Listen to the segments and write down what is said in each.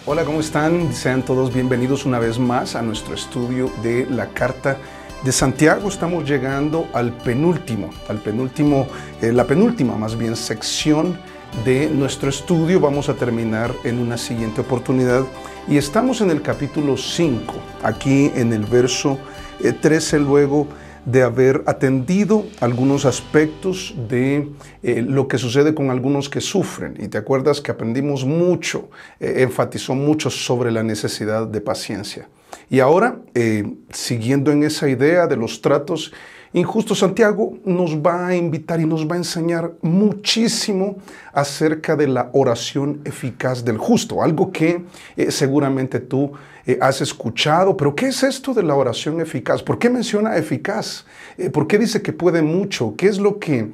Hola, ¿cómo están? Sean todos bienvenidos una vez más a nuestro estudio de la Carta de Santiago. Estamos llegando la penúltima más bien sección de nuestro estudio. Vamos a terminar en una siguiente oportunidad y estamos en el capítulo 5, aquí en el verso 13, luego de haber atendido algunos aspectos de lo que sucede con algunos que sufren. Y te acuerdas que aprendimos mucho, enfatizó mucho sobre la necesidad de paciencia. Y ahora, siguiendo en esa idea de los tratos injustos, Santiago nos va a invitar y nos va a enseñar muchísimo acerca de la oración eficaz del justo, algo que seguramente tú has escuchado. Pero ¿qué es esto de la oración eficaz? ¿Por qué menciona eficaz? ¿Por qué dice que puede mucho? ¿Qué es lo que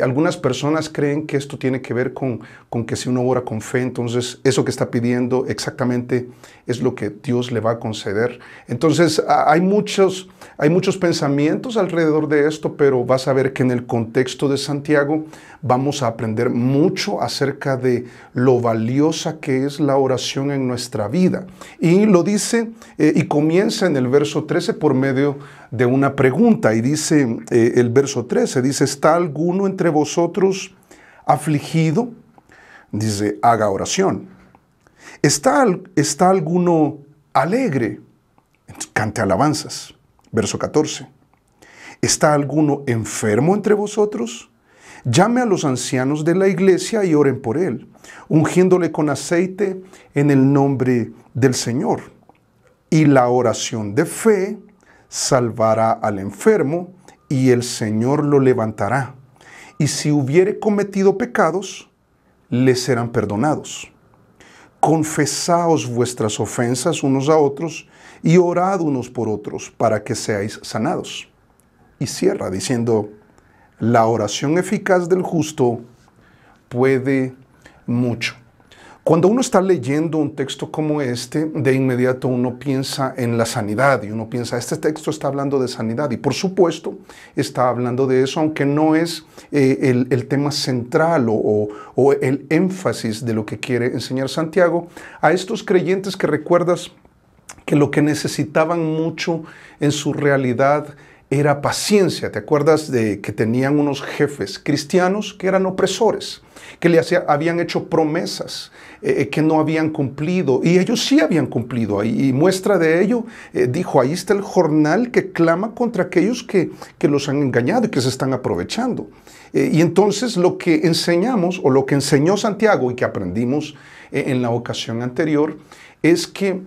algunas personas creen que esto tiene que ver con que si uno ora con fe, entonces eso que está pidiendo exactamente es lo que Dios le va a conceder? Entonces hay muchos pensamientos alrededor de esto, pero vas a ver que en el contexto de Santiago vamos a aprender mucho acerca de lo valiosa que es la oración en nuestra vida. Y lo dice y comienza en el verso 13 por medio de una pregunta. Y dice el verso 13, dice: ¿está alguno entre vosotros afligido? Dice, haga oración. ¿Está alguno alegre? Cante alabanzas. Verso 14. ¿Está alguno enfermo entre vosotros? Llame a los ancianos de la iglesia y oren por él, ungiéndole con aceite en el nombre del Señor. Y la oración de fe salvará al enfermo, y el Señor lo levantará. Y si hubiere cometido pecados, le serán perdonados. Confesaos vuestras ofensas unos a otros y orad unos por otros para que seáis sanados. Y cierra diciendo: la oración eficaz del justo puede mucho. Cuando uno está leyendo un texto como este, de inmediato uno piensa en la sanidad y uno piensa, este texto está hablando de sanidad, y por supuesto está hablando de eso, aunque no es el tema central o el énfasis de lo que quiere enseñar Santiago a estos creyentes que recuerdas que lo que necesitaban mucho en su realidad era paciencia. ¿Te acuerdas de que tenían unos jefes cristianos que eran opresores, que habían hecho promesas que no habían cumplido? Y ellos sí habían cumplido. Y muestra de ello, dijo, ahí está el jornal que clama contra aquellos que los han engañado y que se están aprovechando. Y entonces lo que enseñamos, o lo que enseñó Santiago y que aprendimos en la ocasión anterior, es que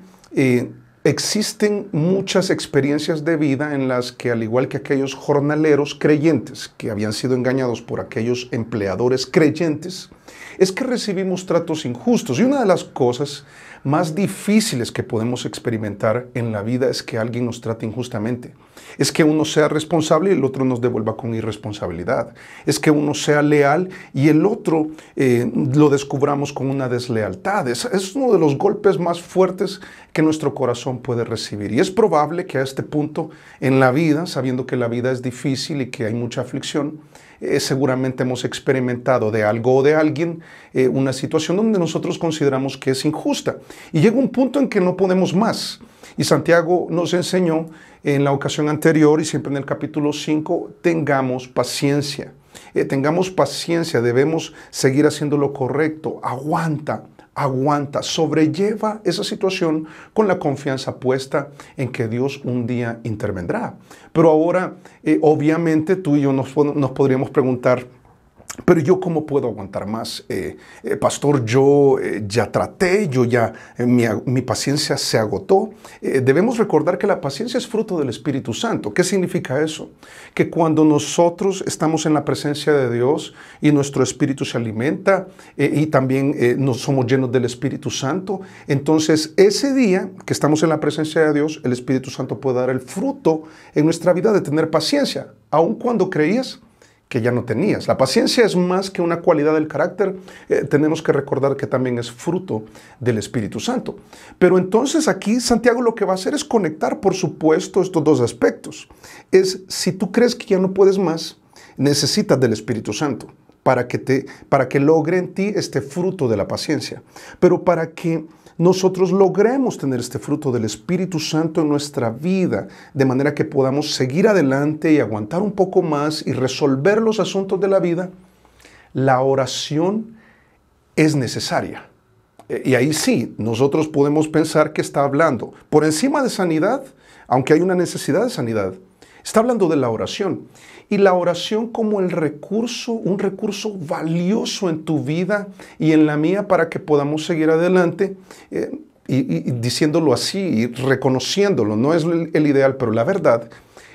existen muchas experiencias de vida en las que, al igual que aquellos jornaleros creyentes que habían sido engañados por aquellos empleadores creyentes, es que recibimos tratos injustos. Y una de las cosas más difíciles que podemos experimentar en la vida es que alguien nos trate injustamente. Es que uno sea responsable y el otro nos devuelva con irresponsabilidad. Es que uno sea leal y el otro lo descubramos con una deslealtad. Es uno de los golpes más fuertes que nuestro corazón puede recibir. Y es probable que a este punto en la vida, sabiendo que la vida es difícil y que hay mucha aflicción, seguramente hemos experimentado de algo o de alguien una situación donde nosotros consideramos que es injusta. Y llega un punto en que no podemos más. Y Santiago nos enseñó en la ocasión anterior y siempre en el capítulo 5, tengamos paciencia. Tengamos paciencia, debemos seguir haciendo lo correcto. Aguanta, sobrelleva esa situación con la confianza puesta en que Dios un día intervendrá. Pero ahora, obviamente, tú y yo nos podríamos preguntar, pero yo ¿cómo puedo aguantar más? Pastor, yo ya traté, mi paciencia se agotó. Debemos recordar que la paciencia es fruto del Espíritu Santo. ¿Qué significa eso? Que cuando nosotros estamos en la presencia de Dios y nuestro espíritu se alimenta y también nos somos llenos del Espíritu Santo, entonces ese día que estamos en la presencia de Dios, el Espíritu Santo puede dar el fruto en nuestra vida de tener paciencia, aun cuando creías que ya no tenías. La paciencia es más que una cualidad del carácter. Tenemos que recordar que también es fruto del Espíritu Santo. Pero entonces aquí Santiago lo que va a hacer es conectar, por supuesto, estos dos aspectos. Si tú crees que ya no puedes más, necesitas del Espíritu Santo para que logre en ti este fruto de la paciencia. Pero para que nosotros logremos tener este fruto del Espíritu Santo en nuestra vida, de manera que podamos seguir adelante y aguantar un poco más y resolver los asuntos de la vida, la oración es necesaria. Y ahí sí, nosotros podemos pensar que está hablando por encima de sanidad, aunque hay una necesidad de sanidad. Está hablando de la oración. Y la oración como un recurso valioso en tu vida y en la mía para que podamos seguir adelante. Y diciéndolo así y reconociéndolo, no es el ideal, pero la verdad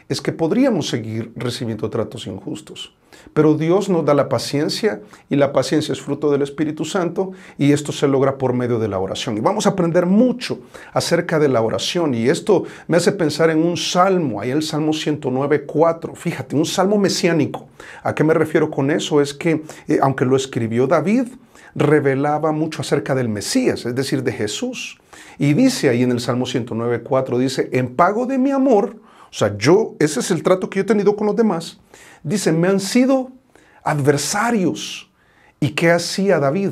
es que podríamos seguir recibiendo tratos injustos. Pero Dios nos da la paciencia y la paciencia es fruto del Espíritu Santo y esto se logra por medio de la oración. Y vamos a aprender mucho acerca de la oración y esto me hace pensar en un salmo, ahí el Salmo 109:4. Fíjate, un salmo mesiánico. ¿A qué me refiero con eso? Es que aunque lo escribió David, revelaba mucho acerca del Mesías, es decir, de Jesús. Y dice ahí en el Salmo 109:4, dice, en pago de mi amor, o sea, ese es el trato que yo he tenido con los demás. Dice, me han sido adversarios. ¿Y qué hacía David?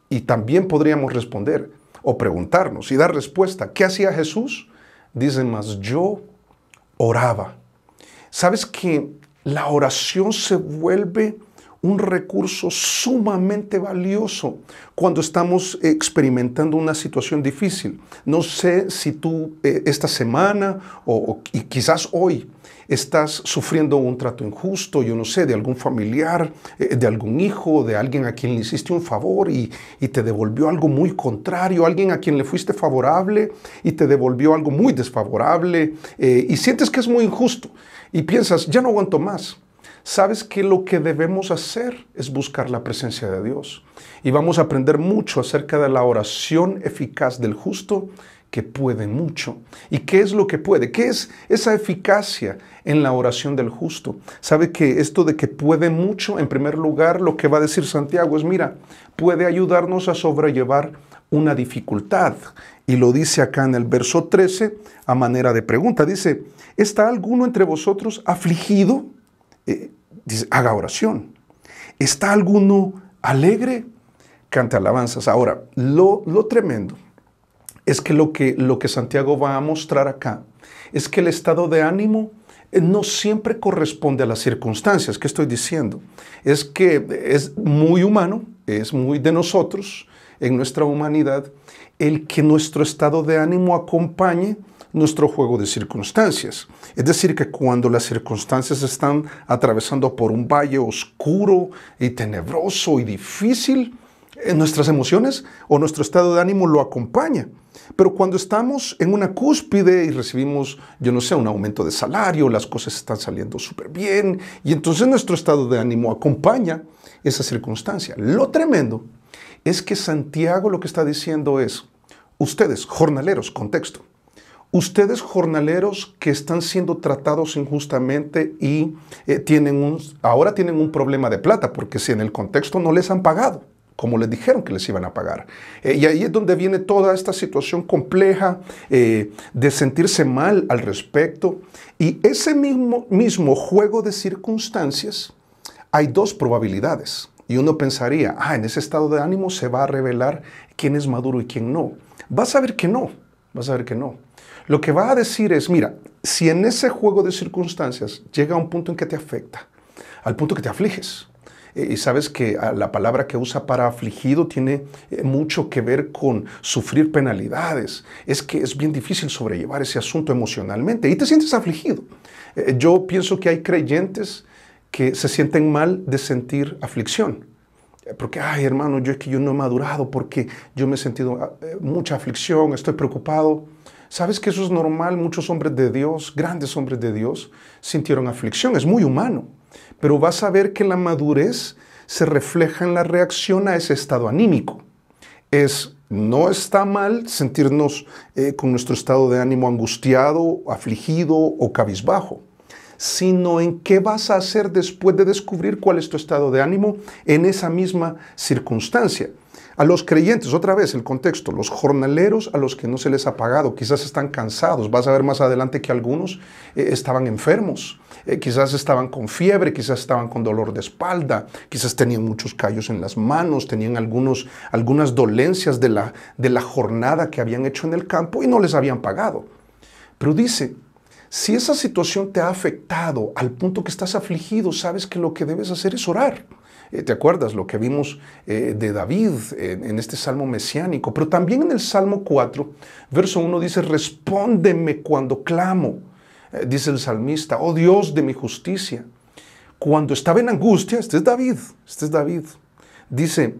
Y también podríamos responder o preguntarnos y dar respuesta. ¿Qué hacía Jesús? Dice, mas yo oraba. ¿Sabes que la oración se vuelve un recurso sumamente valioso cuando estamos experimentando una situación difícil? No sé si tú esta semana y quizás hoy estás sufriendo un trato injusto, yo no sé, de algún familiar, de algún hijo, de alguien a quien le hiciste un favor y te devolvió algo muy contrario, alguien a quien le fuiste favorable y te devolvió algo muy desfavorable y sientes que es muy injusto y piensas, ya no aguanto más. Sabes que lo que debemos hacer es buscar la presencia de Dios. Y vamos a aprender mucho acerca de la oración eficaz del justo que puede mucho. ¿Y qué es lo que puede? ¿Qué es esa eficacia en la oración del justo? ¿Sabe que esto de que puede mucho, en primer lugar, lo que va a decir Santiago es, mira, puede ayudarnos a sobrellevar una dificultad. Y lo dice acá en el verso 13 a manera de pregunta. Dice, ¿está alguno entre vosotros afligido? Dice, haga oración. ¿Está alguno alegre? Cante alabanzas. Ahora, lo tremendo es que lo que Santiago va a mostrar acá es que el estado de ánimo no siempre corresponde a las circunstancias. ¿Qué estoy diciendo? Es que es muy humano, es muy de nosotros, en nuestra humanidad, el que nuestro estado de ánimo acompañe nuestro juego de circunstancias. Es decir, que cuando las circunstancias están atravesando por un valle oscuro y tenebroso y difícil, nuestras emociones o nuestro estado de ánimo lo acompaña. Pero cuando estamos en una cúspide y recibimos, yo no sé, un aumento de salario, las cosas están saliendo súper bien y entonces nuestro estado de ánimo acompaña esa circunstancia. Lo tremendo es que Santiago lo que está diciendo es, ustedes, jornaleros, contexto, ustedes jornaleros que están siendo tratados injustamente y ahora tienen un problema de plata, porque si en el contexto no les han pagado, como les dijeron que les iban a pagar. Y ahí es donde viene toda esta situación compleja de sentirse mal al respecto. Y ese mismo juego de circunstancias, hay dos probabilidades. Y uno pensaría, en ese estado de ánimo se va a revelar quién es maduro y quién no. Vas a ver que no, vas a ver que no. Lo que va a decir es, mira, si en ese juego de circunstancias llega a un punto en que te afecta, al punto que te afliges, y sabes que la palabra que usa para afligido tiene mucho que ver con sufrir penalidades. Es que es bien difícil sobrellevar ese asunto emocionalmente y te sientes afligido. Yo pienso que hay creyentes que se sienten mal de sentir aflicción. Porque, hermano, es que yo no he madurado porque yo me he sentido mucha aflicción, estoy preocupado. ¿Sabes que eso es normal? Muchos hombres de Dios, grandes hombres de Dios, sintieron aflicción. Es muy humano. Pero vas a ver que la madurez se refleja en la reacción a ese estado anímico. No está mal sentirnos con nuestro estado de ánimo angustiado, afligido o cabizbajo, sino en qué vas a hacer después de descubrir cuál es tu estado de ánimo en esa misma circunstancia. A los creyentes, otra vez el contexto, los jornaleros a los que no se les ha pagado, quizás están cansados. Vas a ver más adelante que algunos estaban enfermos, quizás estaban con fiebre, quizás estaban con dolor de espalda, quizás tenían muchos callos en las manos, tenían algunas dolencias de la jornada que habían hecho en el campo y no les habían pagado. Pero dice, si esa situación te ha afectado al punto que estás afligido, sabes que lo que debes hacer es orar. ¿Te acuerdas lo que vimos de David en este salmo mesiánico? Pero también en el Salmo 4, verso 1 dice, respóndeme cuando clamo. Dice el salmista, oh Dios de mi justicia. Cuando estaba en angustia, este es David, dice,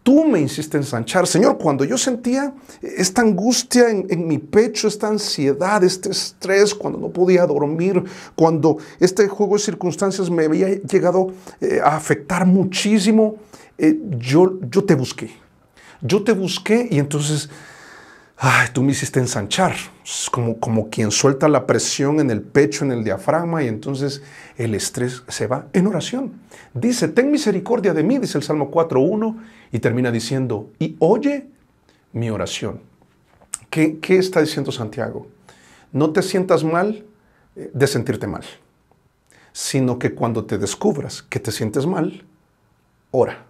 tú me hiciste ensanchar. Señor, cuando yo sentía esta angustia en mi pecho, esta ansiedad, este estrés, cuando no podía dormir, cuando este juego de circunstancias me había llegado a afectar muchísimo, yo te busqué. Yo te busqué y entonces tú me hiciste ensanchar. Es como quien suelta la presión en el pecho, en el diafragma, y entonces el estrés se va en oración. Dice, ten misericordia de mí, dice el Salmo 4:1, y termina diciendo, y oye mi oración. ¿Qué está diciendo Santiago? No te sientas mal de sentirte mal, sino que cuando te descubras que te sientes mal, ora.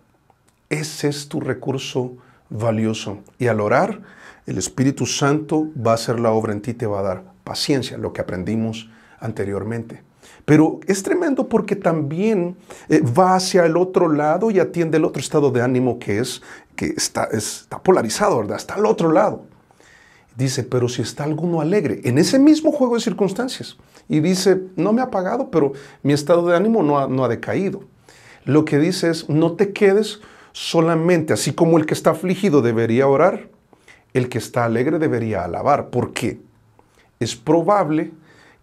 Ese es tu recurso valioso. Y al orar, el Espíritu Santo va a hacer la obra en ti, te va a dar paciencia, lo que aprendimos anteriormente. Pero es tremendo porque también va hacia el otro lado y atiende el otro estado de ánimo que está polarizado, ¿verdad? Está al otro lado. Dice, pero si está alguno alegre, en ese mismo juego de circunstancias, y dice, no me ha pagado, pero mi estado de ánimo no ha decaído. Lo que dice es, no te quedes solamente, así como el que está afligido debería orar, el que está alegre debería alabar. ¿Por qué? Es probable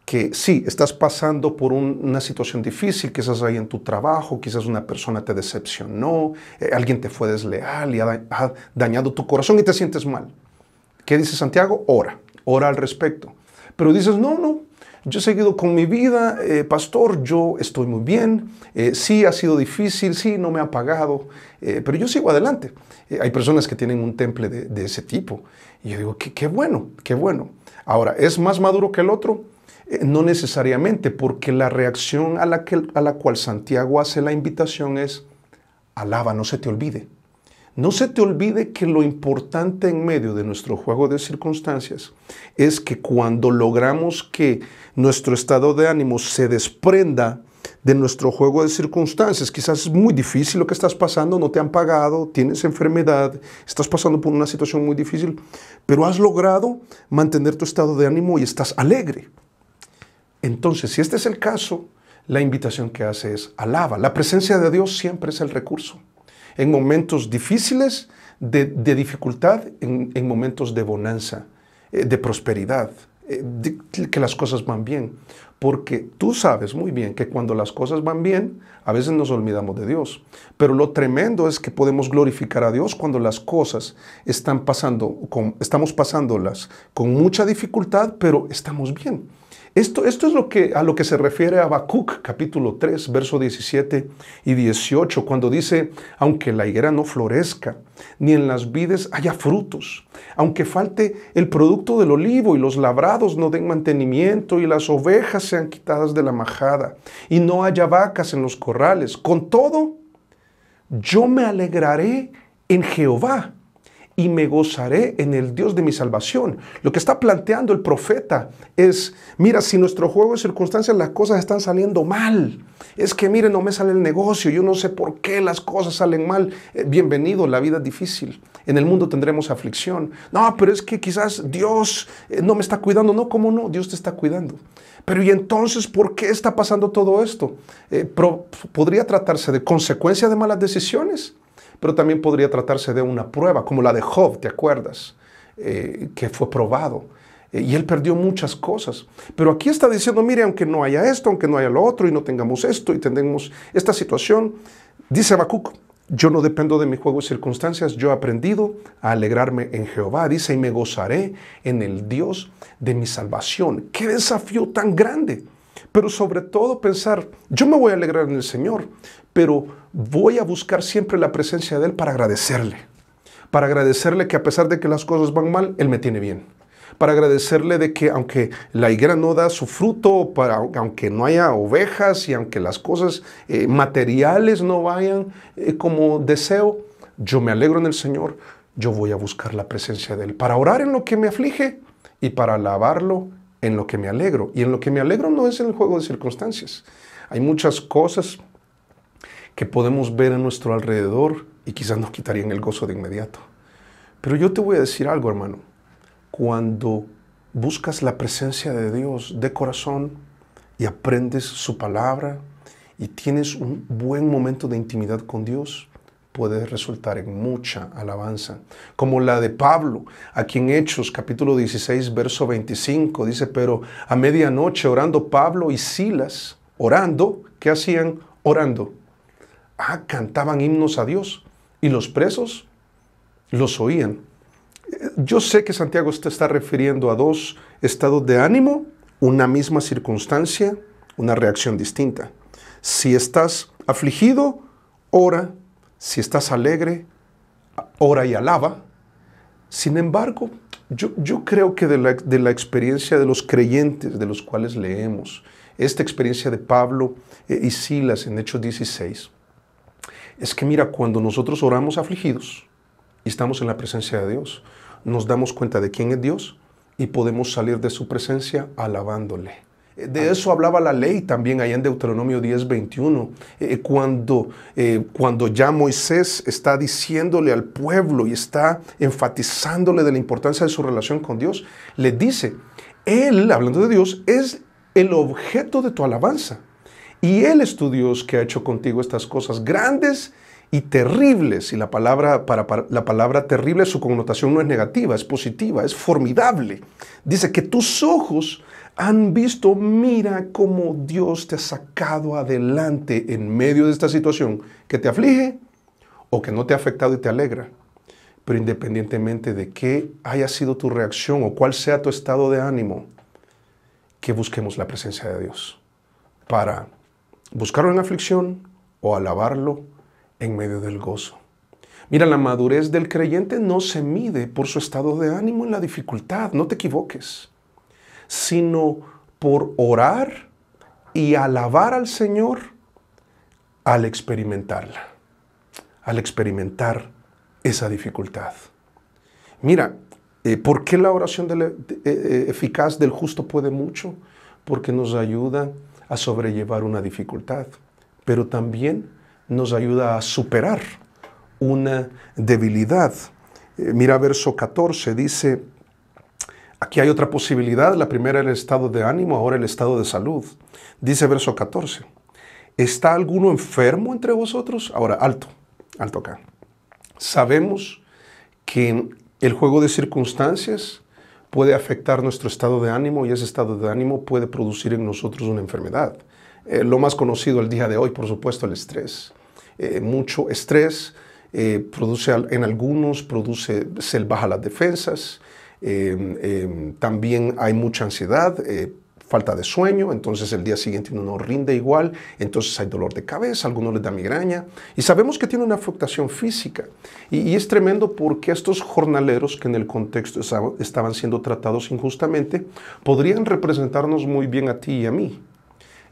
que sí, estás pasando por una situación difícil, quizás ahí en tu trabajo, quizás una persona te decepcionó, alguien te fue desleal y ha dañado tu corazón y te sientes mal. ¿Qué dice Santiago? Ora al respecto. Pero dices, no, yo he seguido con mi vida, pastor, yo estoy muy bien, sí ha sido difícil, sí no me ha pagado, pero yo sigo adelante. Hay personas que tienen un temple de ese tipo y yo digo, qué bueno. Ahora, ¿es más maduro que el otro? No necesariamente, porque la reacción a la cual Santiago hace la invitación es, alaba, no se te olvide. No se te olvide que lo importante en medio de nuestro juego de circunstancias es que cuando logramos que nuestro estado de ánimo se desprenda de nuestro juego de circunstancias, quizás es muy difícil lo que estás pasando, no te han pagado, tienes enfermedad, estás pasando por una situación muy difícil, pero has logrado mantener tu estado de ánimo y estás alegre. Entonces, si este es el caso, la invitación que hace es alaba. La presencia de Dios siempre es el recurso. En momentos difíciles, de dificultad, en momentos de bonanza, de prosperidad, que las cosas van bien. Porque tú sabes muy bien que cuando las cosas van bien, a veces nos olvidamos de Dios. Pero lo tremendo es que podemos glorificar a Dios cuando las cosas estamos pasándolas con mucha dificultad, pero estamos bien. Esto es a lo que se refiere Habacuc, capítulo 3, verso 17 y 18, cuando dice, aunque la higuera no florezca, ni en las vides haya frutos, aunque falte el producto del olivo y los labrados no den mantenimiento y las ovejas sean quitadas de la majada y no haya vacas en los corrales, con todo, yo me alegraré en Jehová y me gozaré en el Dios de mi salvación. Lo que está planteando el profeta es, mira, si nuestro juego de circunstancias las cosas están saliendo mal, es que mire, no me sale el negocio, yo no sé por qué las cosas salen mal. Bienvenido, la vida es difícil, en el mundo tendremos aflicción. No, pero es que quizás Dios no me está cuidando. No, ¿cómo no? Dios te está cuidando. Pero ¿y entonces por qué está pasando todo esto? ¿Podría tratarse de consecuencia de malas decisiones? Pero también podría tratarse de una prueba, como la de Job, ¿te acuerdas? Que fue probado. Y él perdió muchas cosas. Pero aquí está diciendo, mire, aunque no haya esto, aunque no haya lo otro, y no tengamos esto, y tengamos esta situación, dice Habacuc, yo no dependo de mi juego de circunstancias, yo he aprendido a alegrarme en Jehová. Dice, y me gozaré en el Dios de mi salvación. ¡Qué desafío tan grande! Pero sobre todo pensar, yo me voy a alegrar en el Señor, pero voy a buscar siempre la presencia de Él para agradecerle. para agradecerle que a pesar de que las cosas van mal, Él me tiene bien. Para agradecerle de que aunque la higuera no da su fruto, aunque no haya ovejas y aunque las cosas materiales no vayan como deseo, yo me alegro en el Señor, yo voy a buscar la presencia de Él para orar en lo que me aflige y para alabarlo en lo que me alegro. Y en lo que me alegro no es en el juego de circunstancias. Hay muchas cosas que podemos ver a nuestro alrededor y quizás nos quitarían el gozo de inmediato. Pero yo te voy a decir algo, hermano. Cuando buscas la presencia de Dios de corazón y aprendes su palabra y tienes un buen momento de intimidad con Dios, puede resultar en mucha alabanza. Como la de Pablo, aquí en Hechos, capítulo 16, verso 25, dice, pero a medianoche orando Pablo y Silas, orando, ¿qué hacían? Orando. Cantaban himnos a Dios y los presos los oían. Yo sé que Santiago te está refiriendo a dos estados de ánimo, una misma circunstancia, una reacción distinta. Si estás afligido, ora. Si estás alegre, ora y alaba. Sin embargo, yo creo que de la experiencia de los creyentes de los cuales leemos, esta experiencia de Pablo y Silas en Hechos 16, es que mira, cuando nosotros oramos afligidos y estamos en la presencia de Dios, nos damos cuenta de quién es Dios y podemos salir de su presencia alabándole. De eso hablaba la ley también allá en Deuteronomio 10:21, cuando ya Moisés está diciéndole al pueblo y está enfatizándole de la importancia de su relación con Dios, le dice, Él, hablando de Dios, es el objeto de tu alabanza. Y Él es tu Dios que ha hecho contigo estas cosas grandes y terribles. Y la palabra terrible, su connotación no es negativa, es positiva, es formidable. Dice que tus ojos han visto, mira cómo Dios te ha sacado adelante en medio de esta situación que te aflige o que no te ha afectado y te alegra. Pero independientemente de qué haya sido tu reacción o cuál sea tu estado de ánimo, que busquemos la presencia de Dios para buscarlo en aflicción o alabarlo en medio del gozo. Mira, la madurez del creyente no se mide por su estado de ánimo en la dificultad, no te equivoques, sino por orar y alabar al Señor al experimentarla, al experimentar esa dificultad. Mira, ¿por qué la oración eficaz del justo puede mucho? Porque nos ayuda a sobrellevar una dificultad, pero también nos ayuda a superar una debilidad. Mira verso 14, dice, aquí hay otra posibilidad, la primera era el estado de ánimo, ahora el estado de salud. Dice verso 14, ¿está alguno enfermo entre vosotros? Ahora, alto acá. Sabemos que el juego de circunstancias puede afectar nuestro estado de ánimo y ese estado de ánimo puede producir en nosotros una enfermedad. Lo más conocido el día de hoy, por supuesto, el estrés. Mucho estrés produce en algunos, se baja las defensas. También hay mucha ansiedad, falta de sueño, entonces el día siguiente uno no rinde igual, entonces hay dolor de cabeza, a algunos les da migraña, y sabemos que tiene una afectación física. Y es tremendo porque estos jornaleros que en el contexto estaban siendo tratados injustamente, podrían representarnos muy bien a ti y a mí.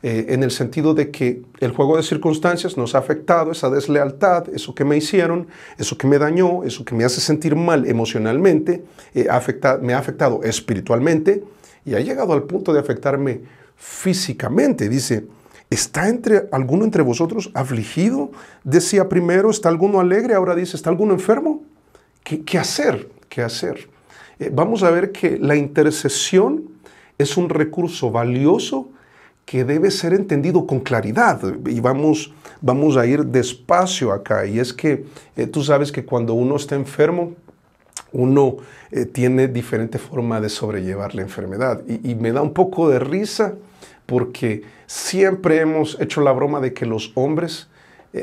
En el sentido de que el juego de circunstancias nos ha afectado, esa deslealtad, eso que me hicieron, eso que me dañó, eso que me hace sentir mal emocionalmente, me ha afectado espiritualmente y ha llegado al punto de afectarme físicamente. Dice, ¿está alguno entre vosotros afligido? Decía primero, ¿está alguno alegre? Ahora dice, ¿está alguno enfermo? ¿Qué hacer? ¿Qué hacer? Vamos a ver que la intercesión es un recurso valioso que debe ser entendido con claridad, y vamos a ir despacio acá, y es que tú sabes que cuando uno está enfermo, uno tiene diferente forma de sobrellevar la enfermedad, y me da un poco de risa porque siempre hemos hecho la broma de que los hombres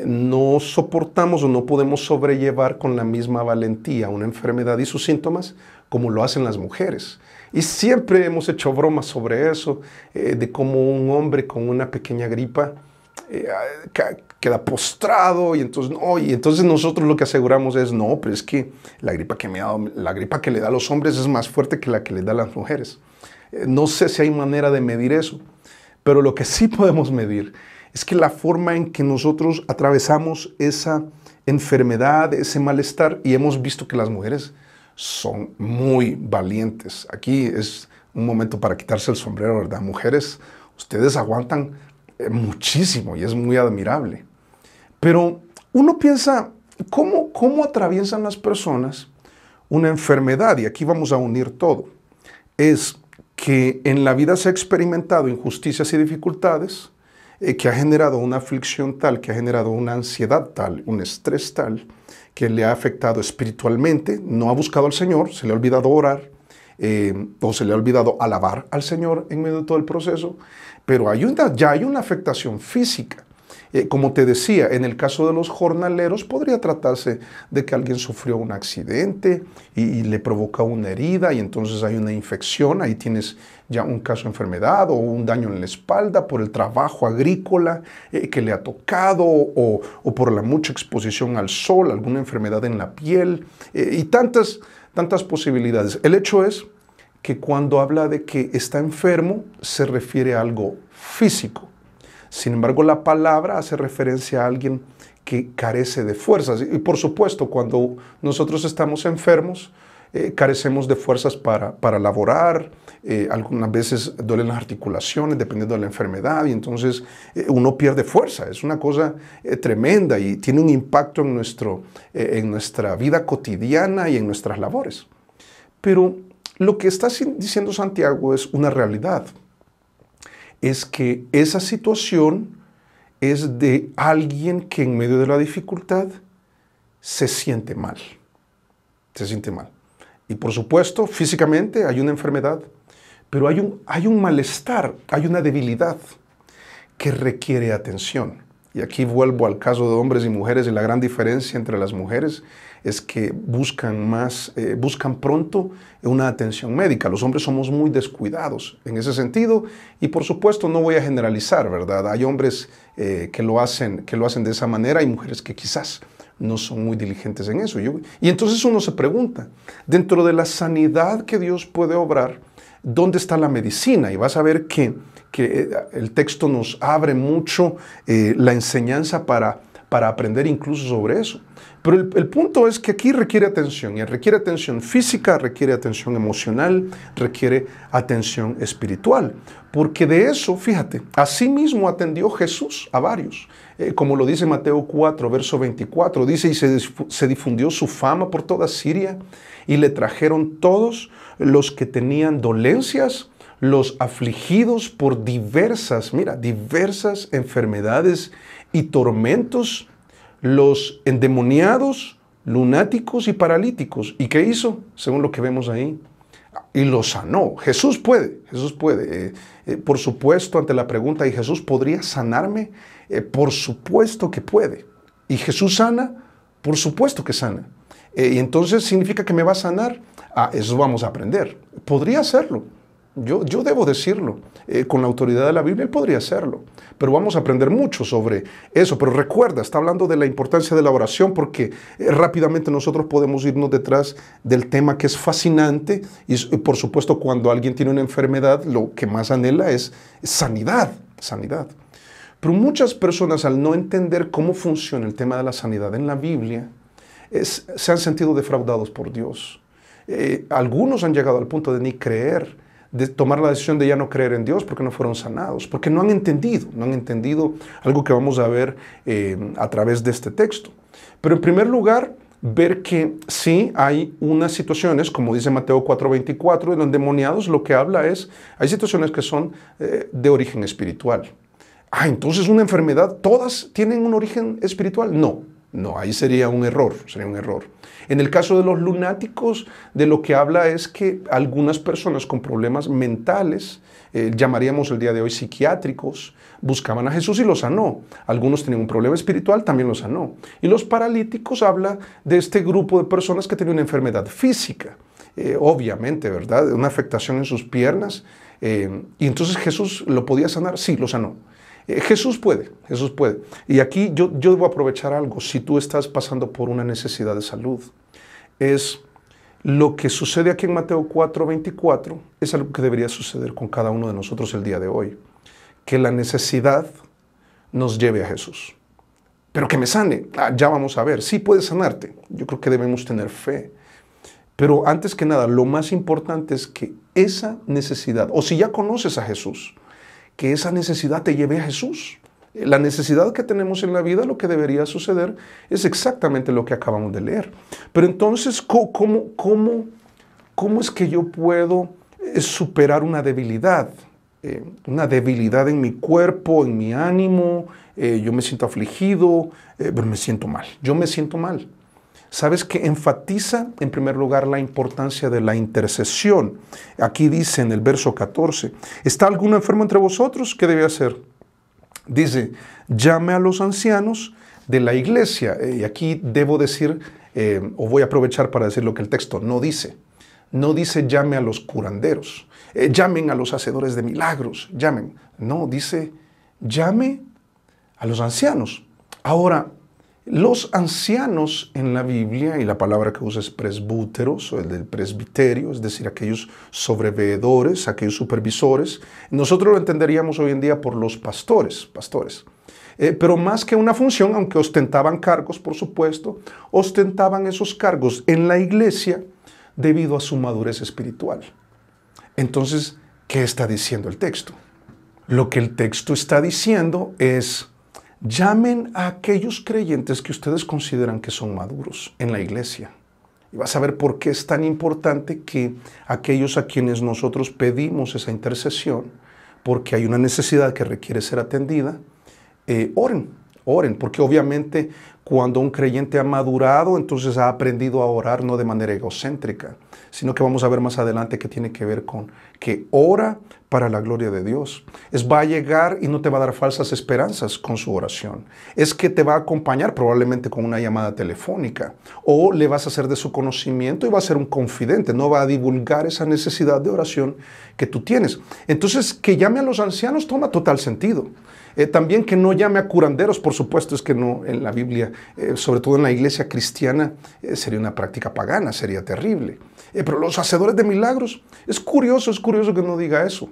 no soportamos o no podemos sobrellevar con la misma valentía una enfermedad y sus síntomas como lo hacen las mujeres. Y siempre hemos hecho bromas sobre eso, de cómo un hombre con una pequeña gripa queda postrado y entonces, no, y entonces nosotros lo que aseguramos es, no, pero es que la gripa que me ha dado, la gripa que le da a los hombres es más fuerte que la que le da a las mujeres. No sé si hay manera de medir eso, pero lo que sí podemos medir es que la forma en que nosotros atravesamos esa enfermedad, ese malestar, y hemos visto que las mujeres son muy valientes. Aquí es un momento para quitarse el sombrero, ¿verdad? Mujeres, ustedes aguantan muchísimo y es muy admirable. Pero uno piensa, ¿cómo atraviesan las personas una enfermedad? Y aquí vamos a unir todo. Es que en la vida se ha experimentado injusticias y dificultades que ha generado una aflicción tal, que ha generado una ansiedad tal, un estrés tal, que le ha afectado espiritualmente, no ha buscado al Señor, se le ha olvidado orar, o se le ha olvidado alabar al Señor en medio de todo el proceso, pero ya hay una afectación física. Como te decía, en el caso de los jornaleros podría tratarse de que alguien sufrió un accidente y le provoca una herida y entonces hay una infección, ahí tienes ya un caso de enfermedad o un daño en la espalda por el trabajo agrícola que le ha tocado o por la mucha exposición al sol, alguna enfermedad en la piel y tantas posibilidades. El hecho es que cuando habla de que está enfermo se refiere a algo físico. Sin embargo, la palabra hace referencia a alguien que carece de fuerzas. Y por supuesto, cuando nosotros estamos enfermos, carecemos de fuerzas para laborar. Algunas veces duelen las articulaciones dependiendo de la enfermedad y entonces uno pierde fuerza. Es una cosa tremenda y tiene un impacto en nuestra vida cotidiana y en nuestras labores. Pero lo que está diciendo Santiago es una realidad. Es que esa situación es de alguien que en medio de la dificultad se siente mal. Se siente mal. Y por supuesto, físicamente hay una enfermedad, pero hay un malestar, hay una debilidad que requiere atención. Y aquí vuelvo al caso de hombres y mujeres, y la gran diferencia entre las mujeres es que buscan pronto una atención médica. Los hombres somos muy descuidados en ese sentido y por supuesto no voy a generalizar, ¿verdad? Hay hombres que lo hacen de esa manera y mujeres que quizás no son muy diligentes en eso. Y entonces uno se pregunta, dentro de la sanidad que Dios puede obrar, ¿dónde está la medicina? Y vas a ver que el texto nos abre mucho la enseñanza para aprender incluso sobre eso. Pero el punto es que aquí requiere atención, y requiere atención física, requiere atención emocional, requiere atención espiritual. Porque de eso, fíjate, así mismo atendió Jesús a varios. Como lo dice Mateo 4, verso 24, dice, y se difundió su fama por toda Siria, y le trajeron todos los que tenían dolencias, los afligidos por diversas enfermedades y tormentos, los endemoniados, lunáticos y paralíticos. ¿Y qué hizo? Según lo que vemos ahí. Y los sanó. Jesús puede. Por supuesto, ante la pregunta, ¿y Jesús podría sanarme? Por supuesto que puede. ¿Y Jesús sana? Por supuesto que sana. Y entonces, ¿significa que me va a sanar? Eso vamos a aprender. Podría hacerlo. Yo debo decirlo, con la autoridad de la Biblia, Él podría hacerlo, pero vamos a aprender mucho sobre eso. Pero recuerda, está hablando de la importancia de la oración porque rápidamente nosotros podemos irnos detrás del tema que es fascinante y por supuesto cuando alguien tiene una enfermedad lo que más anhela es sanidad. Pero muchas personas al no entender cómo funciona el tema de la sanidad en la Biblia se han sentido defraudados por Dios. Algunos han llegado al punto de ni creer, de tomar la decisión de ya no creer en Dios porque no fueron sanados, porque no han entendido algo que vamos a ver a través de este texto. Pero en primer lugar, ver que sí hay unas situaciones, como dice Mateo 4:24, de los endemoniados, lo que habla es, hay situaciones que son de origen espiritual. Entonces una enfermedad, ¿todas tienen un origen espiritual? No, ahí sería un error. En el caso de los lunáticos, de lo que habla es que algunas personas con problemas mentales, llamaríamos el día de hoy psiquiátricos, buscaban a Jesús y los sanó. Algunos tenían un problema espiritual, también los sanó. Y los paralíticos habla de este grupo de personas que tenían una enfermedad física, obviamente, ¿verdad? Una afectación en sus piernas. Y entonces Jesús lo podía sanar, sí, lo sanó. Jesús puede, Jesús puede. Y aquí yo debo aprovechar algo. Si tú estás pasando por una necesidad de salud, es lo que sucede aquí en Mateo 4:24, es algo que debería suceder con cada uno de nosotros el día de hoy. Que la necesidad nos lleve a Jesús. Pero que me sane, ya vamos a ver. Sí puede sanarte. Yo creo que debemos tener fe. Pero antes que nada, lo más importante es que esa necesidad, o si ya conoces a Jesús, que esa necesidad te lleve a Jesús. La necesidad que tenemos en la vida, lo que debería suceder, es exactamente lo que acabamos de leer. Pero entonces, ¿cómo es que yo puedo superar una debilidad? Una debilidad en mi cuerpo, en mi ánimo, yo me siento afligido, pero me siento mal. Yo me siento mal. ¿Sabes qué? Enfatiza en primer lugar la importancia de la intercesión. Aquí dice en el verso 14, ¿está alguno enfermo entre vosotros? ¿Qué debe hacer? Dice, llame a los ancianos de la iglesia. Y aquí debo decir, o voy a aprovechar para decir lo que el texto no dice. No dice llame a los curanderos, llamen a los hacedores de milagros, llamen. No, dice llame a los ancianos. Ahora, los ancianos en la Biblia, y la palabra que usa es presbúteros, o el del presbiterio, es decir, aquellos sobreveedores, aquellos supervisores. Nosotros lo entenderíamos hoy en día por los pastores. Pero más que una función, aunque ostentaban cargos, por supuesto, ostentaban esos cargos en la iglesia debido a su madurez espiritual. Entonces, ¿qué está diciendo el texto? Lo que el texto está diciendo es, llamen a aquellos creyentes que ustedes consideran que son maduros en la iglesia. Y vas a ver por qué es tan importante que aquellos a quienes nosotros pedimos esa intercesión, porque hay una necesidad que requiere ser atendida, oren, porque obviamente cuando un creyente ha madurado, entonces ha aprendido a orar no de manera egocéntrica, sino que vamos a ver más adelante que tiene que ver con que ora para la gloria de Dios. Va a llegar y no te va a dar falsas esperanzas con su oración. Es que te va a acompañar probablemente con una llamada telefónica, o le vas a hacer de su conocimiento y va a ser un confidente, no va a divulgar esa necesidad de oración que tú tienes. Entonces, que llame a los ancianos toma total sentido. También que no llame a curanderos, por supuesto, es que no en la Biblia, sobre todo en la iglesia cristiana, sería una práctica pagana, sería terrible. Pero los hacedores de milagros, es curioso que no diga eso,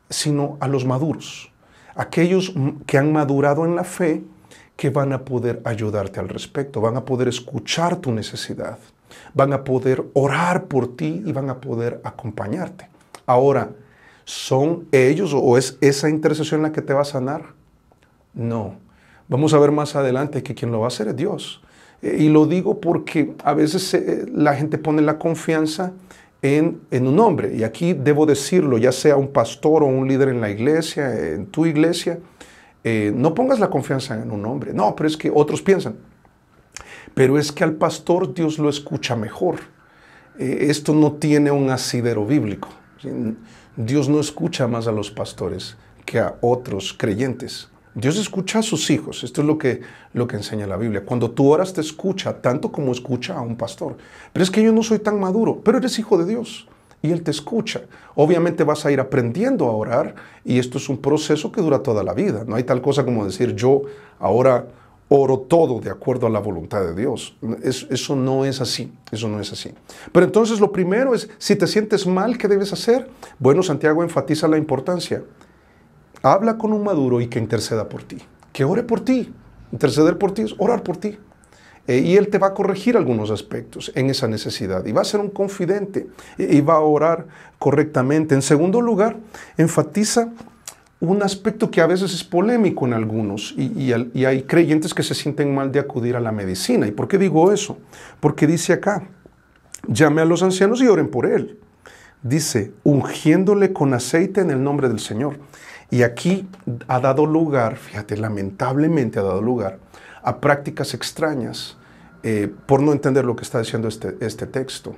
sino a los maduros, aquellos que han madurado en la fe, que van a poder ayudarte al respecto, van a poder escuchar tu necesidad, van a poder orar por ti y van a poder acompañarte. Ahora, ¿son ellos o es esa intercesión la que te va a sanar? No. Vamos a ver más adelante que quien lo va a hacer es Dios. Y lo digo porque a veces la gente pone la confianza en un hombre. Y aquí debo decirlo, ya sea un pastor o un líder en la iglesia, en tu iglesia, no pongas la confianza en un hombre. No, pero es que otros piensan. Pero es que al pastor Dios lo escucha mejor. Esto no tiene un asidero bíblico. Dios no escucha más a los pastores que a otros creyentes. Dios escucha a sus hijos. Esto es lo que enseña la Biblia. Cuando tú oras te escucha tanto como escucha a un pastor. Pero es que yo no soy tan maduro, pero eres hijo de Dios y Él te escucha. Obviamente vas a ir aprendiendo a orar y esto es un proceso que dura toda la vida. No hay tal cosa como decir yo ahora oro todo de acuerdo a la voluntad de Dios. Eso no es así, eso no es así. Pero entonces lo primero es, si te sientes mal, ¿qué debes hacer? Bueno, Santiago enfatiza la importancia. Habla con un maduro y que interceda por ti, que ore por ti. Interceder por ti es orar por ti. Y Él te va a corregir algunos aspectos en esa necesidad y va a ser un confidente y va a orar correctamente. En segundo lugar, enfatiza un aspecto que a veces es polémico en algunos y hay creyentes que se sienten mal de acudir a la medicina. ¿Y por qué digo eso? Porque dice acá, llame a los ancianos y oren por él. Dice, ungiéndole con aceite en el nombre del Señor. Y aquí ha dado lugar, fíjate, lamentablemente ha dado lugar a prácticas extrañas por no entender lo que está diciendo este texto.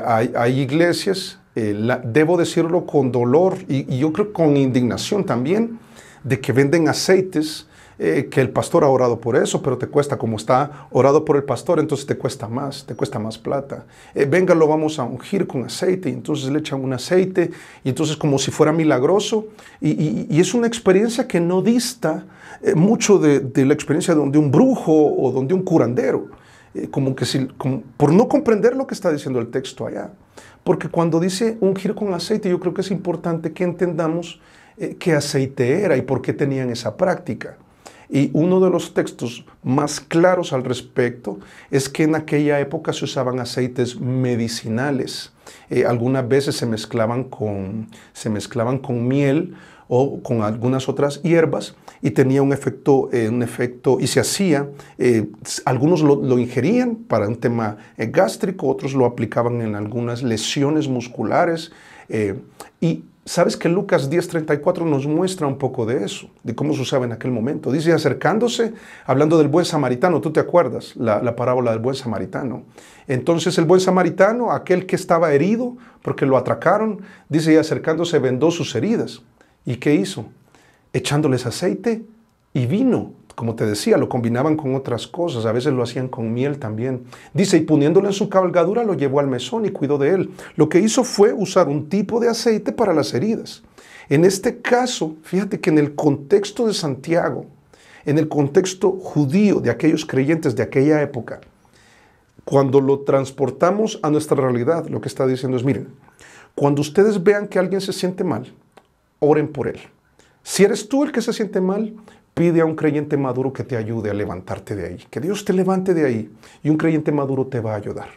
Hay iglesias, debo decirlo con dolor y yo creo con indignación también, de que venden aceites que el pastor ha orado por eso, pero te cuesta, como está orado por el pastor, entonces te cuesta más plata. Venga, lo vamos a ungir con aceite, y entonces le echan un aceite, y entonces como si fuera milagroso, y es una experiencia que no dista mucho de la experiencia de un brujo o de un curandero, por no comprender lo que está diciendo el texto allá. Porque cuando dice ungir con aceite, yo creo que es importante que entendamos qué aceite era y por qué tenían esa práctica. Y uno de los textos más claros al respecto es que en aquella época se usaban aceites medicinales. Algunas veces se mezclaban con miel o con algunas otras hierbas y tenía un efecto y se hacía, algunos lo ingerían para un tema gástrico, otros lo aplicaban en algunas lesiones musculares. Y sabes que Lucas 10:34 nos muestra un poco de eso, de cómo se usaba en aquel momento. Dice, acercándose, hablando del buen samaritano, ¿tú te acuerdas la parábola del buen samaritano? Entonces el buen samaritano, aquel que estaba herido porque lo atracaron, dice, y acercándose vendó sus heridas. ¿Y qué hizo? Echándoles aceite y vino. Como te decía, lo combinaban con otras cosas, a veces lo hacían con miel también. Dice, y poniéndolo en su cabalgadura, lo llevó al mesón y cuidó de él. Lo que hizo fue usar un tipo de aceite para las heridas. En este caso, fíjate que en el contexto de Santiago, en el contexto judío de aquellos creyentes de aquella época, cuando lo transportamos a nuestra realidad, lo que está diciendo es, miren, cuando ustedes vean que alguien se siente mal, oren por él. Si eres tú el que se siente mal, pide a un creyente maduro que te ayude a levantarte de ahí. Que Dios te levante de ahí y un creyente maduro te va a ayudar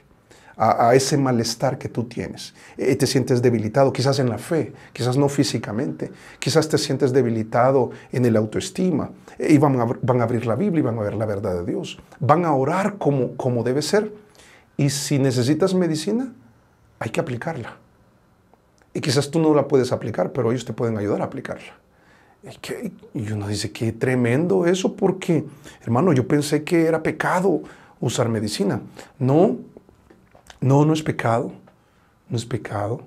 a ese malestar que tú tienes. Te sientes debilitado, quizás en la fe, quizás no físicamente, quizás te sientes debilitado en el autoestima. Y van a abrir la Biblia y van a ver la verdad de Dios. Van a orar como debe ser. Y si necesitas medicina, hay que aplicarla. Y quizás tú no la puedes aplicar, pero ellos te pueden ayudar a aplicarla. Y uno dice, qué tremendo eso, porque, hermano, yo pensé que era pecado usar medicina. No es pecado, no es pecado.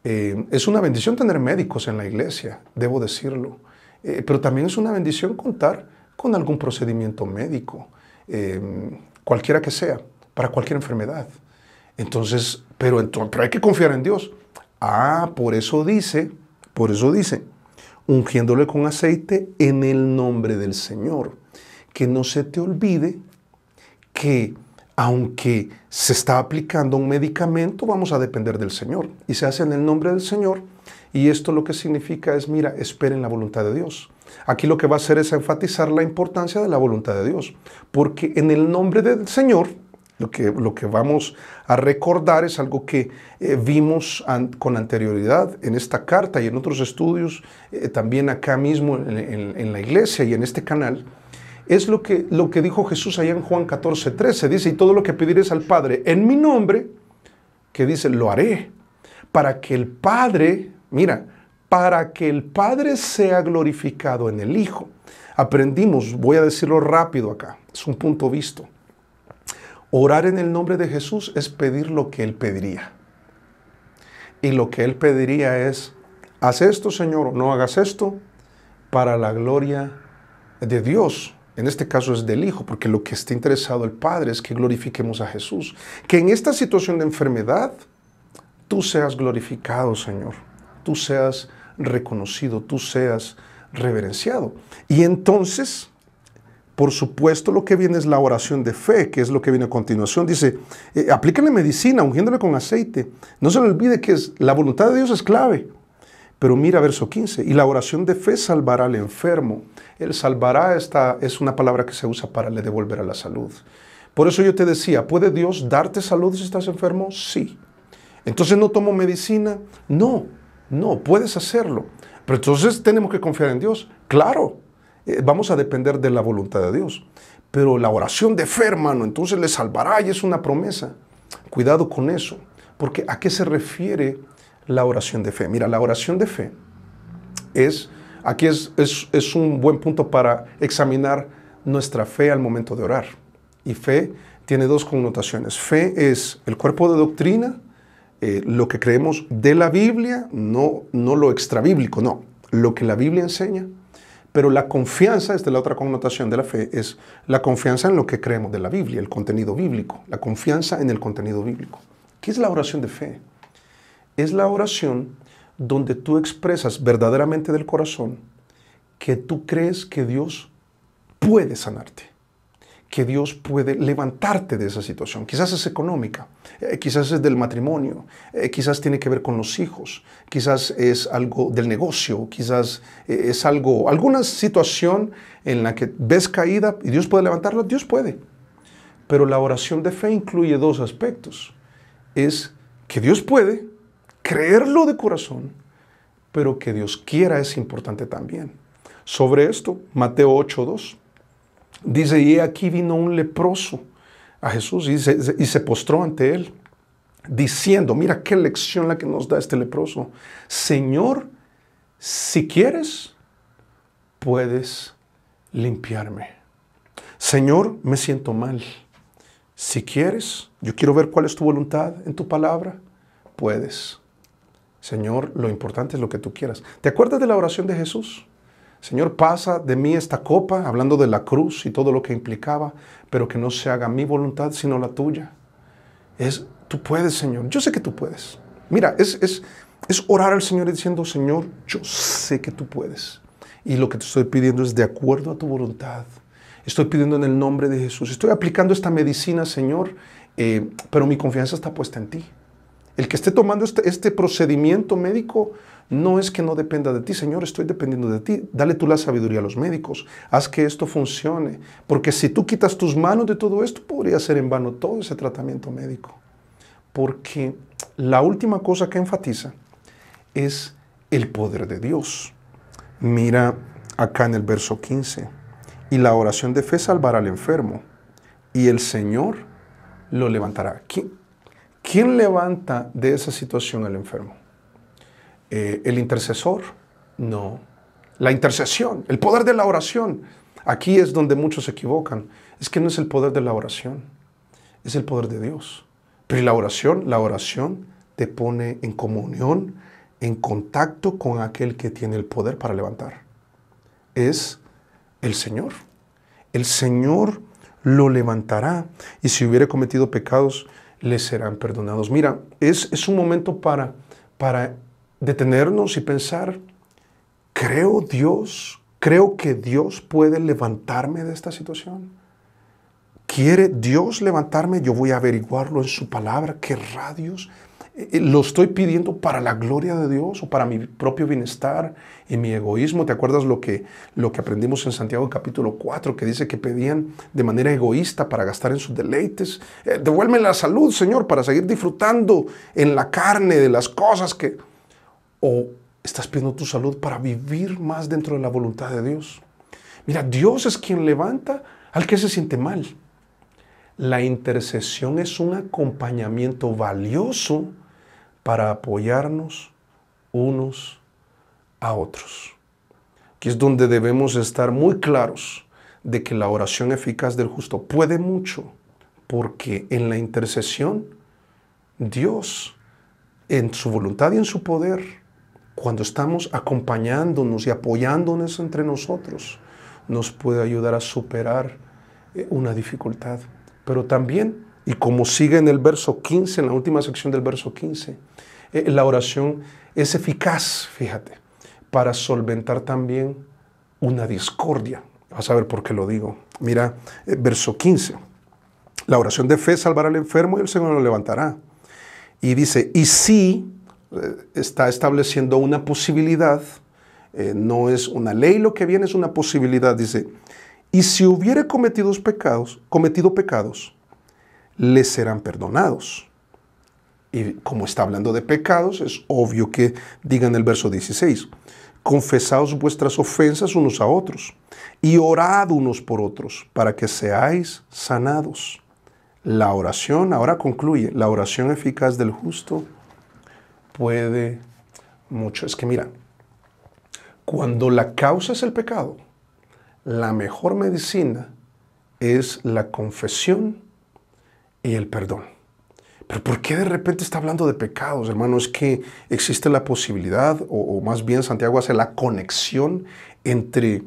Es una bendición tener médicos en la iglesia, debo decirlo. Pero también es una bendición contar con algún procedimiento médico, cualquiera que sea, para cualquier enfermedad. Entonces, pero hay que confiar en Dios. Por eso dice, ungiéndole con aceite en el nombre del Señor. Que no se te olvide que aunque se está aplicando un medicamento, vamos a depender del Señor. Y se hace en el nombre del Señor. Y esto lo que significa es, mira, esperen la voluntad de Dios. Aquí lo que va a hacer es enfatizar la importancia de la voluntad de Dios. Porque en el nombre del Señor, lo que vamos a recordar es algo que vimos con anterioridad en esta carta y en otros estudios, también acá mismo en la iglesia y en este canal. Es lo que dijo Jesús allá en Juan 14:13. Dice, y todo lo que pidieres al Padre en mi nombre, que dice, lo haré, para que el Padre sea glorificado en el Hijo. Aprendimos, voy a decirlo rápido acá, es un punto visto. Orar en el nombre de Jesús es pedir lo que Él pediría. Y lo que Él pediría es, haz esto, Señor, o no hagas esto, para la gloria de Dios. En este caso es del Hijo, porque lo que está interesado el Padre es que glorifiquemos a Jesús. Que en esta situación de enfermedad, tú seas glorificado, Señor. Tú seas reconocido, tú seas reverenciado. Y entonces, por supuesto, lo que viene es la oración de fe, que es lo que viene a continuación. Dice, aplíquenle medicina, ungiéndole con aceite. No se le olvide que la voluntad de Dios es clave. Pero mira verso 15, y la oración de fe salvará al enfermo. El salvará es una palabra que se usa para le devolver a la salud. Por eso yo te decía, ¿puede Dios darte salud si estás enfermo? Sí. Entonces, ¿no tomo medicina? No, puedes hacerlo. Pero entonces tenemos que confiar en Dios. Claro. Vamos a depender de la voluntad de Dios. Pero la oración de fe, hermano, entonces le salvará y es una promesa. Cuidado con eso, porque ¿a qué se refiere la oración de fe? Mira, la oración de fe es un buen punto para examinar nuestra fe al momento de orar. Y fe tiene dos connotaciones. Fe es el cuerpo de doctrina, lo que creemos de la Biblia, no lo extrabíblico, no, lo que la Biblia enseña. Pero la confianza, esta es la otra connotación de la fe, es la confianza en lo que creemos de la Biblia, el contenido bíblico, la confianza en el contenido bíblico. ¿Qué es la oración de fe? Es la oración donde tú expresas verdaderamente del corazón que tú crees que Dios puede sanarte, que Dios puede levantarte de esa situación. Quizás es económica, quizás es del matrimonio, quizás tiene que ver con los hijos, quizás es algo del negocio, quizás es alguna situación en la que ves caída y Dios puede levantarla. Dios puede. Pero la oración de fe incluye dos aspectos. Es que Dios puede, creerlo de corazón, pero que Dios quiera es importante también. Sobre esto, Mateo 8:2. Dice, y aquí vino un leproso a Jesús y se postró ante él, diciendo, mira qué lección la que nos da este leproso. Señor, si quieres, puedes limpiarme. Señor, me siento mal. Si quieres, yo quiero ver cuál es tu voluntad en tu palabra, puedes. Señor, lo importante es lo que tú quieras. ¿Te acuerdas de la oración de Jesús? Señor, pasa de mí esta copa, hablando de la cruz y todo lo que implicaba, pero que no se haga mi voluntad, sino la tuya. Tú puedes, Señor. Yo sé que tú puedes. Mira, es orar al Señor diciendo, Señor, yo sé que tú puedes. Y lo que te estoy pidiendo es de acuerdo a tu voluntad. Estoy pidiendo en el nombre de Jesús. Estoy aplicando esta medicina, Señor, pero mi confianza está puesta en ti. El que esté tomando este procedimiento médico no es que no dependa de ti, Señor, estoy dependiendo de ti. Dale tú la sabiduría a los médicos. Haz que esto funcione. Porque si tú quitas tus manos de todo esto, podría ser en vano todo ese tratamiento médico. Porque la última cosa que enfatiza es el poder de Dios. Mira acá en el verso 15. Y la oración de fe salvará al enfermo, y el Señor lo levantará. ¿Quién levanta de esa situación al enfermo? ¿El intercesor? No. La intercesión, el poder de la oración. Aquí es donde muchos se equivocan. Es que no es el poder de la oración, es el poder de Dios. Pero la oración te pone en comunión, en contacto con aquel que tiene el poder para levantar. Es el Señor. El Señor lo levantará, y si hubiere cometido pecados, le serán perdonados. Mira, es un momento para detenernos y pensar, creo que Dios puede levantarme de esta situación. ¿Quiere Dios levantarme? Yo voy a averiguarlo en su palabra. ¿Querrá Dios? ¿Lo estoy pidiendo para la gloria de Dios o para mi propio bienestar y mi egoísmo? ¿Te acuerdas lo que aprendimos en Santiago capítulo 4, que dice que pedían de manera egoísta para gastar en sus deleites? Devuélveme la salud, Señor, para seguir disfrutando en la carne de las cosas que... ¿O estás pidiendo tu salud para vivir más dentro de la voluntad de Dios? Mira, Dios es quien levanta al que se siente mal. La intercesión es un acompañamiento valioso para apoyarnos unos a otros. Aquí es donde debemos estar muy claros de que la oración eficaz del justo puede mucho, porque en la intercesión Dios, en su voluntad y en su poder, cuando estamos acompañándonos y apoyándonos entre nosotros, nos puede ayudar a superar una dificultad. Pero también, y como sigue en el verso 15, en la última sección del verso 15, la oración es eficaz, fíjate, para solventar también una discordia. Vas a ver por qué lo digo. Mira, verso 15. La oración de fe salvará al enfermo y el Señor lo levantará. Y dice, y si está estableciendo una posibilidad, no es una ley lo que viene, es una posibilidad. Dice, y si hubiere cometido pecados, les serán perdonados. Y como está hablando de pecados, es obvio que diga en el verso 16, confesaos vuestras ofensas unos a otros y orad unos por otros para que seáis sanados. La oración, ahora concluye, la oración eficaz del justo puede mucho. Es que mira, cuando la causa es el pecado, la mejor medicina es la confesión y el perdón. Pero ¿por qué de repente está hablando de pecados, hermano? Es que existe la posibilidad, o más bien Santiago hace la conexión entre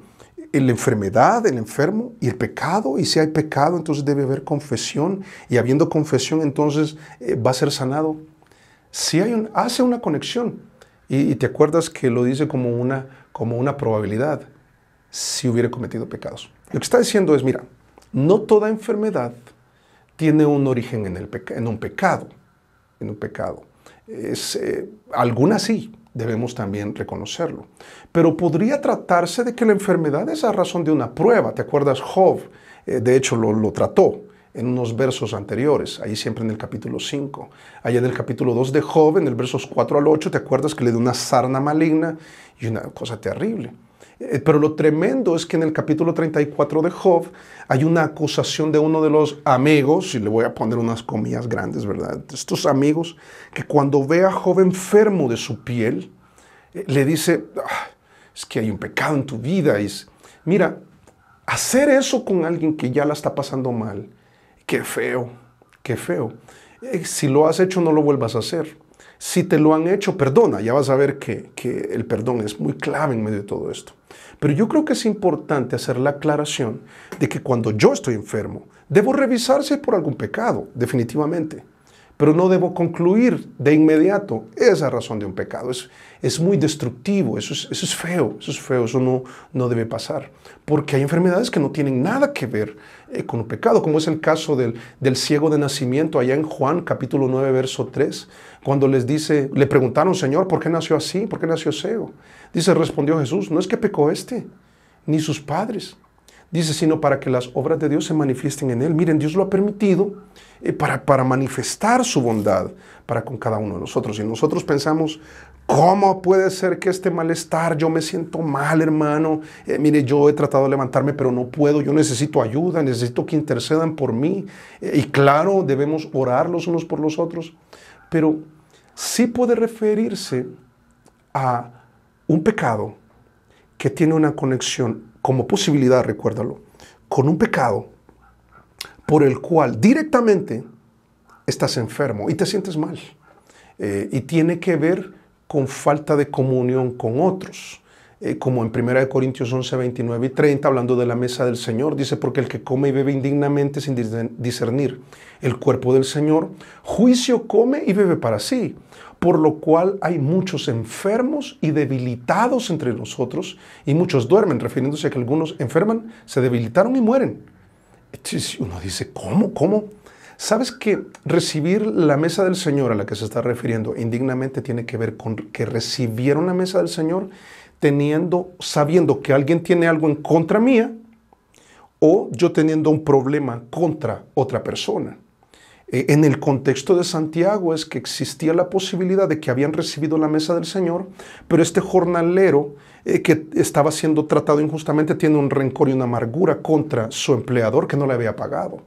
la enfermedad, el enfermo y el pecado. Y si hay pecado, entonces debe haber confesión. Y habiendo confesión, entonces va a ser sanado. Si hace una conexión. Y te acuerdas que lo dice como una probabilidad. Si hubiera cometido pecados. Lo que está diciendo es, mira, no toda enfermedad tiene un origen en un pecado. Algunas sí, debemos también reconocerlo. Pero podría tratarse de que la enfermedad es a razón de una prueba. ¿Te acuerdas? Job, de hecho, lo trató en unos versos anteriores, ahí siempre en el capítulo 5. Allá en el capítulo 2 de Job, en el versos 4 al 8, ¿te acuerdas que le dio una sarna maligna y una cosa terrible? Pero lo tremendo es que en el capítulo 34 de Job hay una acusación de uno de los amigos, y le voy a poner unas comillas grandes, ¿verdad? Estos amigos que cuando ve a Job enfermo de su piel, le dice, es que hay un pecado en tu vida. Mira, hacer eso con alguien que ya la está pasando mal, qué feo, qué feo. Si lo has hecho, no lo vuelvas a hacer. Si te lo han hecho, perdona. Ya vas a ver que el perdón es muy clave en medio de todo esto. Pero yo creo que es importante hacer la aclaración de que cuando yo estoy enfermo, debo revisarse por algún pecado, definitivamente. Pero no debo concluir de inmediato esa razón de un pecado. Es muy destructivo, eso es feo, eso no debe pasar. Porque hay enfermedades que no tienen nada que ver con un pecado, como es el caso del ciego de nacimiento, allá en Juan capítulo 9, verso 3, cuando le preguntaron, Señor, ¿por qué nació así? ¿Por qué nació ciego? Dice, respondió Jesús, no es que pecó ni sus padres. Dice, sino para que las obras de Dios se manifiesten en él. Miren, Dios lo ha permitido para manifestar su bondad para con cada uno de nosotros. Y nosotros pensamos, ¿cómo puede ser que este malestar, yo me siento mal, hermano? Mire, yo he tratado de levantarme, pero no puedo. Yo necesito ayuda, necesito que intercedan por mí. Y claro, debemos orar los unos por los otros. Pero sí puede referirse a un pecado que tiene una conexión, como posibilidad, recuérdalo, con un pecado por el cual directamente estás enfermo y te sientes mal. Y tiene que ver con falta de comunión con otros. Como en 1 Corintios 11, 29 y 30, hablando de la mesa del Señor, dice, porque el que come y bebe indignamente sin discernir el cuerpo del Señor, juicio come y bebe para sí. Por lo cual hay muchos enfermos y debilitados entre nosotros, y muchos duermen, refiriéndose a que algunos enferman, se debilitaron y mueren. Entonces uno dice, ¿cómo? ¿Sabes que recibir la mesa del Señor a la que se está refiriendo indignamente tiene que ver con que recibieron la mesa del Señor sabiendo que alguien tiene algo en contra mía, o yo teniendo un problema contra otra persona? En el contexto de Santiago es que existía la posibilidad de que habían recibido la mesa del Señor, pero este jornalero que estaba siendo tratado injustamente tiene un rencor y una amargura contra su empleador que no le había pagado.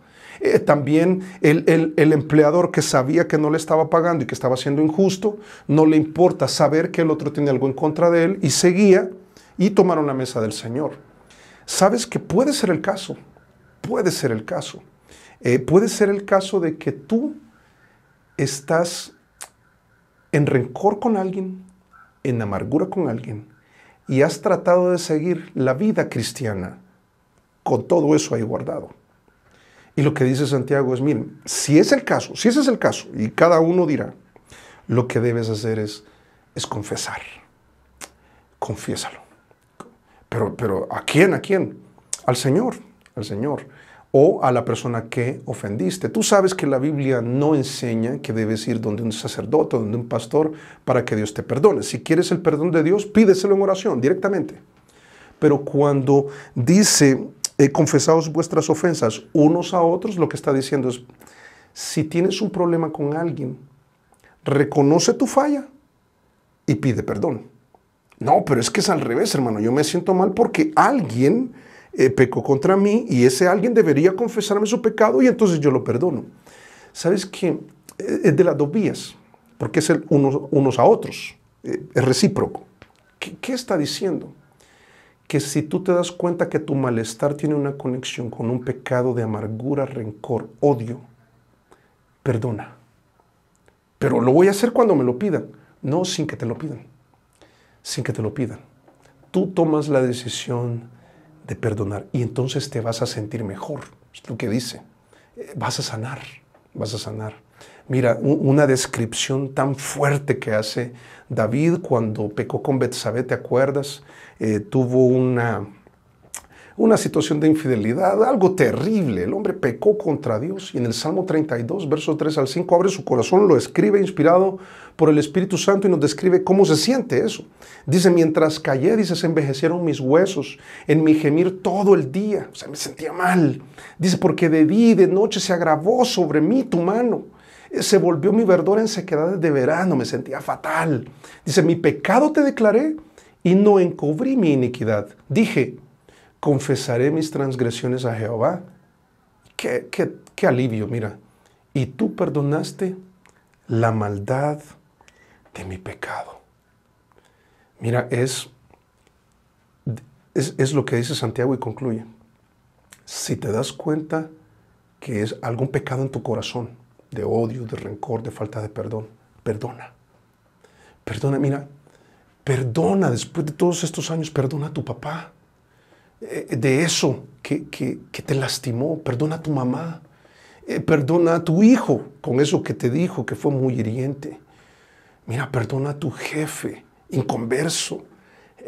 También el empleador que sabía que no le estaba pagando y que estaba siendo injusto, no le importa saber que el otro tiene algo en contra de él y seguía y tomaron la mesa del Señor. ¿Sabes que puede ser el caso? Puede ser el caso. Puede ser el caso de que tú estás en rencor con alguien, en amargura con alguien, y has tratado de seguir la vida cristiana con todo eso ahí guardado. Y lo que dice Santiago es, miren, si ese es el caso, y cada uno dirá, lo que debes hacer es confesar. Confiésalo. Pero ¿a quién? ¿A quién? Al Señor. O a la persona que ofendiste. Tú sabes que la Biblia no enseña que debes ir donde un sacerdote, donde un pastor, para que Dios te perdone. Si quieres el perdón de Dios, pídeselo en oración, directamente. Pero cuando dice, confesaos vuestras ofensas unos a otros, lo que está diciendo es, si tienes un problema con alguien, reconoce tu falla y pide perdón. No, pero es que es al revés, hermano. Yo me siento mal porque alguien pecó contra mí y ese alguien debería confesarme su pecado y entonces yo lo perdono. ¿Sabes qué? Es de las dos vías, porque es unos a otros, es recíproco. ¿Qué está diciendo? Que si tú te das cuenta que tu malestar tiene una conexión con un pecado de amargura, rencor, odio, perdona. Pero lo voy a hacer cuando me lo pidan. No, sin que te lo pidan. Sin que te lo pidan. Tú tomas la decisión de perdonar. Y entonces te vas a sentir mejor. Es lo que dice. Vas a sanar, vas a sanar. Mira, una descripción tan fuerte que hace David cuando pecó con Betsabé, ¿te acuerdas? Tuvo una situación de infidelidad, algo terrible. El hombre pecó contra Dios y en el Salmo 32, versos 3 al 5, abre su corazón, lo escribe inspirado por el Espíritu Santo y nos describe cómo se siente eso. Dice, mientras callé, dice, se envejecieron mis huesos, en mi gemir todo el día. O sea, me sentía mal. Dice, porque de día y de noche se agravó sobre mí tu mano. Se volvió mi verdor en sequedades de verano, me sentía fatal. Dice, mi pecado te declaré y no encubrí mi iniquidad. Dije, confesaré mis transgresiones a Jehová. Qué alivio, mira. Y tú perdonaste la maldad de mi pecado. Mira, es lo que dice Santiago y concluye. Si te das cuenta que es algún pecado en tu corazón, de odio, de rencor, de falta de perdón, perdona. Perdona, mira, perdona después de todos estos años, perdona a tu papá. De eso que te lastimó, perdona a tu mamá, perdona a tu hijo con eso que te dijo que fue muy hiriente. Mira, perdona a tu jefe inconverso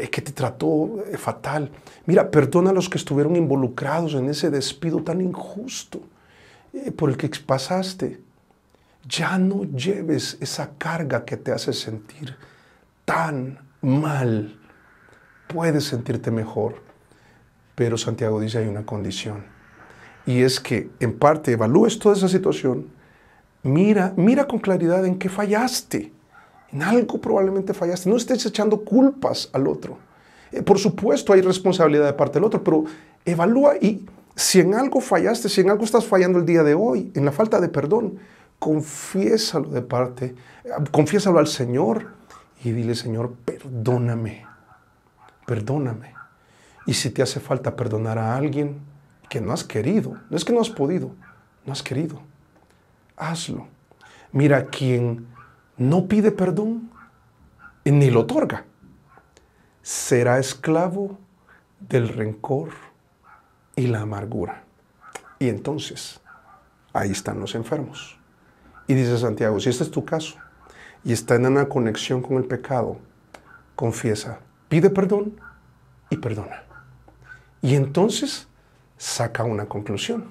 que te trató fatal. Mira, perdona a los que estuvieron involucrados en ese despido tan injusto por el que pasaste. Ya no lleves esa carga que te hace sentir tan mal. Puedes sentirte mejor. Pero Santiago dice hay una condición. Y es que en parte evalúes toda esa situación. Mira con claridad en qué fallaste. En algo probablemente fallaste. No estés echando culpas al otro. Por supuesto hay responsabilidad de parte del otro, pero evalúa y si en algo fallaste, si en algo estás fallando el día de hoy, en la falta de perdón, confiésalo confiésalo al Señor y dile, Señor, perdóname, perdóname. Y si te hace falta perdonar a alguien que no has querido, no es que no has podido, no has querido, hazlo. Mira, quien no pide perdón ni lo otorga, será esclavo del rencor y la amargura. Y entonces, ahí están los enfermos. Y dice Santiago, si este es tu caso y está en una conexión con el pecado, confiesa, pide perdón y perdona. Y entonces saca una conclusión,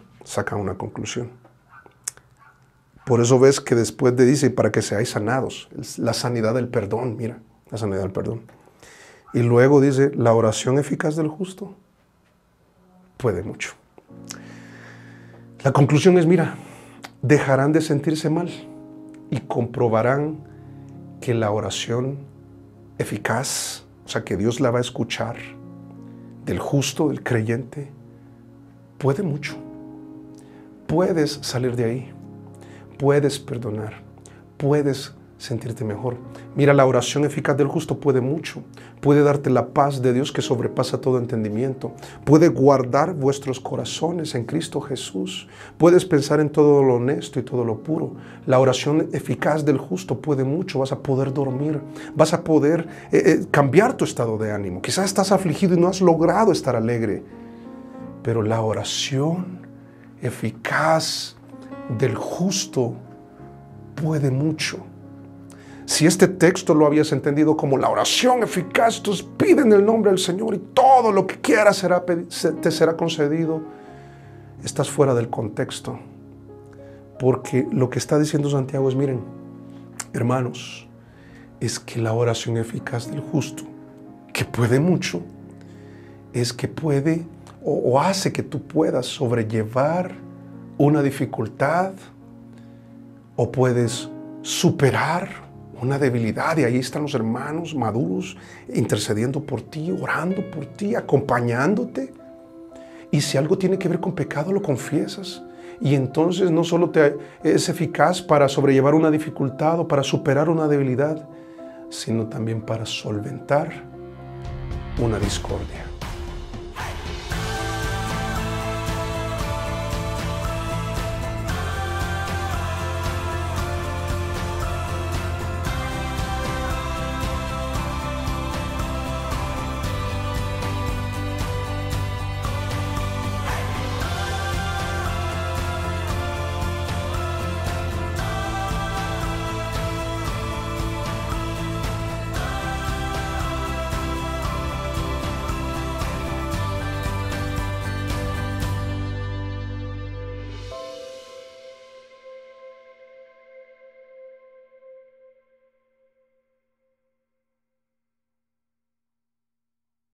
Por eso ves que después dice, para que seáis sanados, la sanidad del perdón, mira, la sanidad del perdón. Y luego dice, la oración eficaz del justo puede mucho. La conclusión es, mira, dejarán de sentirse mal y comprobarán que la oración eficaz, o sea, que Dios la va a escuchar, del justo, del creyente, puede mucho. Puedes salir de ahí, puedes perdonar, puedes sentirte mejor. Mira, la oración eficaz del justo puede mucho. Puede darte la paz de Dios que sobrepasa todo entendimiento. Puede guardar vuestros corazones en Cristo Jesús. Puedes pensar en todo lo honesto y todo lo puro. La oración eficaz del justo puede mucho. Vas a poder dormir. Vas a poder cambiar tu estado de ánimo. Quizás estás afligido y no has logrado estar alegre. Pero la oración eficaz del justo puede mucho. Si este texto lo habías entendido como la oración eficaz, entonces pide en el nombre del Señor y todo lo que quieras te será concedido. Estás fuera del contexto. Porque lo que está diciendo Santiago es, miren, hermanos, es que la oración eficaz del justo, que puede mucho, es que puede o hace que tú puedas sobrellevar una dificultad o puedes superar una debilidad, y ahí están los hermanos maduros intercediendo por ti, orando por ti, acompañándote. Y si algo tiene que ver con pecado, lo confiesas. Y entonces no solo es eficaz para sobrellevar una dificultad o para superar una debilidad, sino también para solventar una discordia.